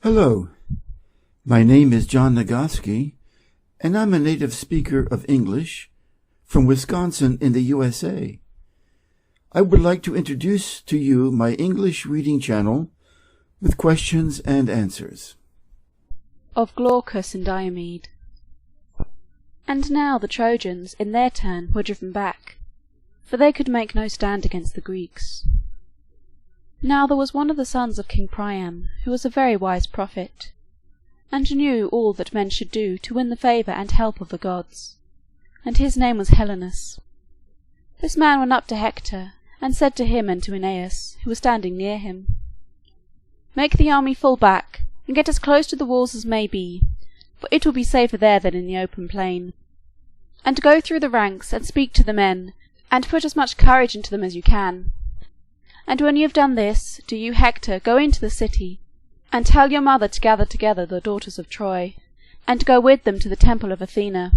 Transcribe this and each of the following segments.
Hello, my name is John Nagoski, and I'm a native speaker of English from Wisconsin in the USA. I would like to introduce to you my English reading channel with questions and answers. Of Glaucus and Diomed. And now the Trojans, in their turn, were driven back, for they could make no stand against the Greeks. Now there was one of the sons of King Priam, who was a very wise prophet, and knew all that men should do to win the favour and help of the gods, and his name was Helenus. This man went up to Hector, and said to him and to Aeneas, who was standing near him, "Make the army fall back, and get as close to the walls as may be, for it will be safer there than in the open plain. And go through the ranks, and speak to the men, and put as much courage into them as you can. And when you have done this, do you, Hector, go into the city, and tell your mother to gather together the daughters of Troy, and go with them to the temple of Athena,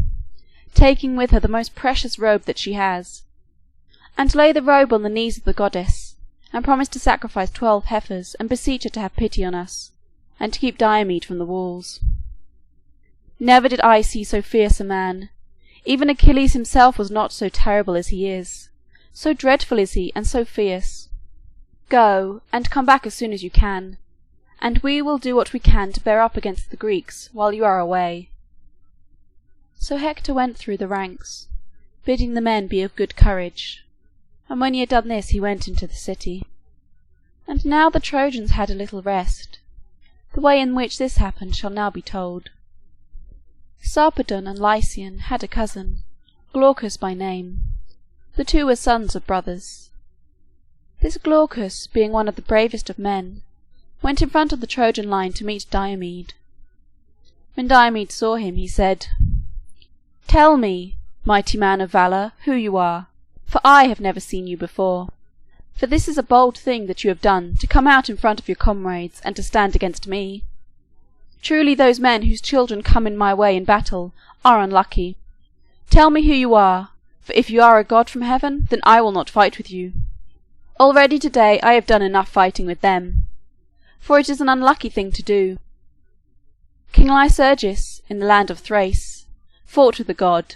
taking with her the most precious robe that she has. And lay the robe on the knees of the goddess, and promise to sacrifice 12 heifers, and beseech her to have pity on us, and to keep Diomed from the walls. Never did I see so fierce a man. Even Achilles himself was not so terrible as he is. So dreadful is he, and so fierce. Go, and come back as soon as you can, and we will do what we can to bear up against the Greeks while you are away." So Hector went through the ranks, bidding the men be of good courage, and when he had done this he went into the city. And now the Trojans had a little rest. The way in which this happened shall now be told. Sarpedon and Lycian had a cousin, Glaucus by name. The two were sons of brothers. This Glaucus, being one of the bravest of men, went in front of the Trojan line to meet Diomed. When Diomed saw him, he said, "Tell me, mighty man of valour, who you are, for I have never seen you before. For this is a bold thing that you have done, to come out in front of your comrades, and to stand against me. Truly those men whose children come in my way in battle are unlucky. Tell me who you are, for if you are a god from heaven, then I will not fight with you. Already today I have done enough fighting with them, for it is an unlucky thing to do. King Lycurgus, in the land of Thrace, fought with a god,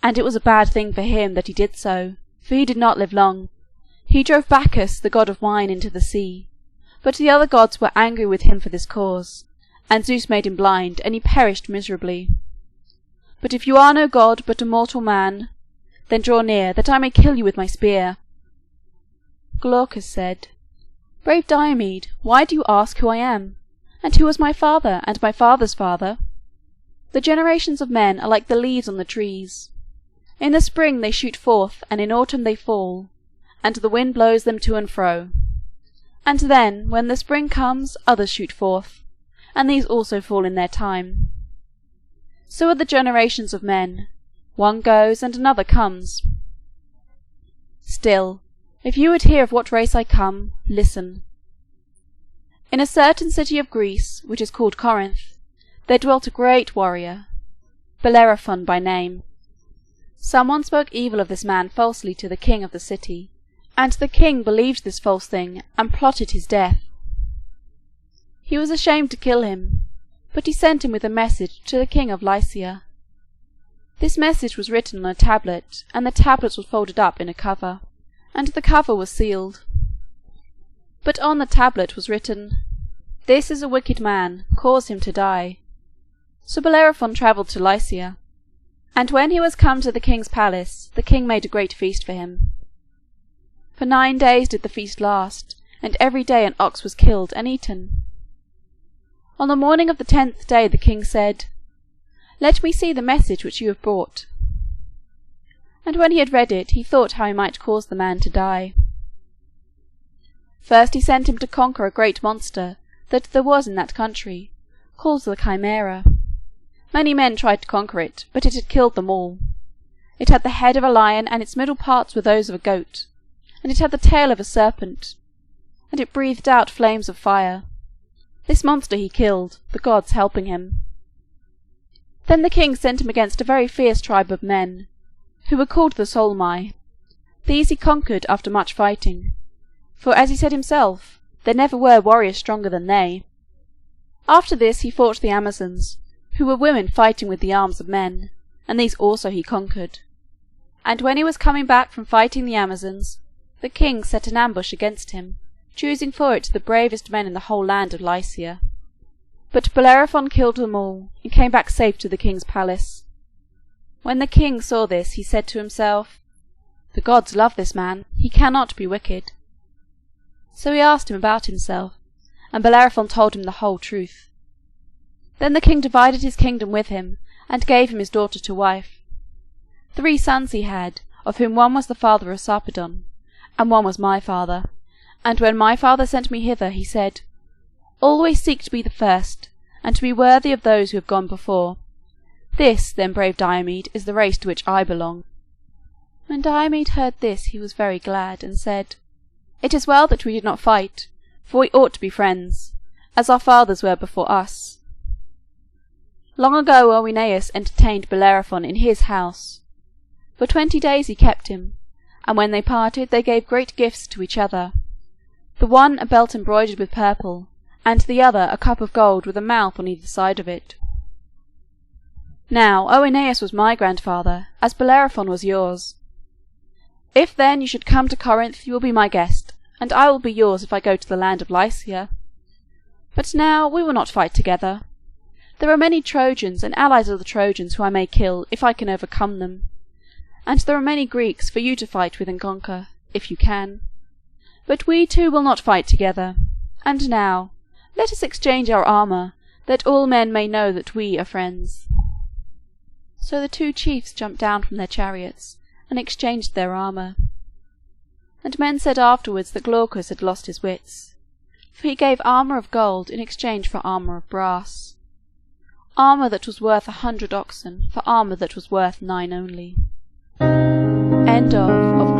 and it was a bad thing for him that he did so, for he did not live long. He drove Bacchus, the god of wine, into the sea, but the other gods were angry with him for this cause, and Zeus made him blind, and he perished miserably. But if you are no god, but a mortal man, then draw near, that I may kill you with my spear." Glaucus said, "Brave Diomed, why do you ask who I am, and who was my father, and my father's father? The generations of men are like the leaves on the trees. In the spring they shoot forth, and in autumn they fall, and the wind blows them to and fro. And then, when the spring comes, others shoot forth, and these also fall in their time. So are the generations of men. One goes, and another comes. Still, if you would hear of what race I come, listen. In a certain city of Greece, which is called Corinth, there dwelt a great warrior, Bellerophon by name. Someone spoke evil of this man falsely to the king of the city, and the king believed this false thing, and plotted his death. He was ashamed to kill him, but he sent him with a message to the king of Lycia. This message was written on a tablet, and the tablet was folded up in a cover, and the cover was sealed. But on the tablet was written, "This is a wicked man, cause him to die." So Bellerophon travelled to Lycia, and when he was come to the king's palace, the king made a great feast for him. For 9 days did the feast last, and every day an ox was killed and eaten. On the morning of the 10th day the king said, "Let me see the message which you have brought." And when he had read it, he thought how he might cause the man to die. First he sent him to conquer a great monster that there was in that country, called the Chimera. Many men tried to conquer it, but it had killed them all. It had the head of a lion, and its middle parts were those of a goat, and it had the tail of a serpent, and it breathed out flames of fire. This monster he killed, the gods helping him. Then the king sent him against a very fierce tribe of men, who were called the Solmi. These he conquered after much fighting, for, as he said himself, there never were warriors stronger than they. After this he fought the Amazons, who were women fighting with the arms of men, and these also he conquered. And when he was coming back from fighting the Amazons, the king set an ambush against him, choosing for it the bravest men in the whole land of Lycia. But Bellerophon killed them all, and came back safe to the king's palace. When the king saw this, he said to himself, "The gods love this man, he cannot be wicked." So he asked him about himself, and Bellerophon told him the whole truth. Then the king divided his kingdom with him, and gave him his daughter to wife. 3 sons he had, of whom one was the father of Sarpedon, and one was my father. And when my father sent me hither, he said, "Always seek to be the first, and to be worthy of those who have gone before. This, then, brave Diomed, is the race to which I belong." When Diomed heard this, he was very glad, and said, "It is well that we did not fight, for we ought to be friends, as our fathers were before us." Long ago Oeneus entertained Bellerophon in his house. For 20 days he kept him, and when they parted they gave great gifts to each other, the one a belt embroidered with purple, and the other a cup of gold with a mouth on either side of it. Now Oeneus was my grandfather, as Bellerophon was yours. If then you should come to Corinth, you will be my guest, and I will be yours if I go to the land of Lycia. But now we will not fight together. There are many Trojans and allies of the Trojans who I may kill if I can overcome them, and there are many Greeks for you to fight with and conquer, if you can. But we two will not fight together. And now, let us exchange our armour, that all men may know that we are friends." So the 2 chiefs jumped down from their chariots, and exchanged their armour. And men said afterwards that Glaucus had lost his wits, for he gave armour of gold in exchange for armour of brass, armour that was worth 100 oxen for armour that was worth 9 only. End of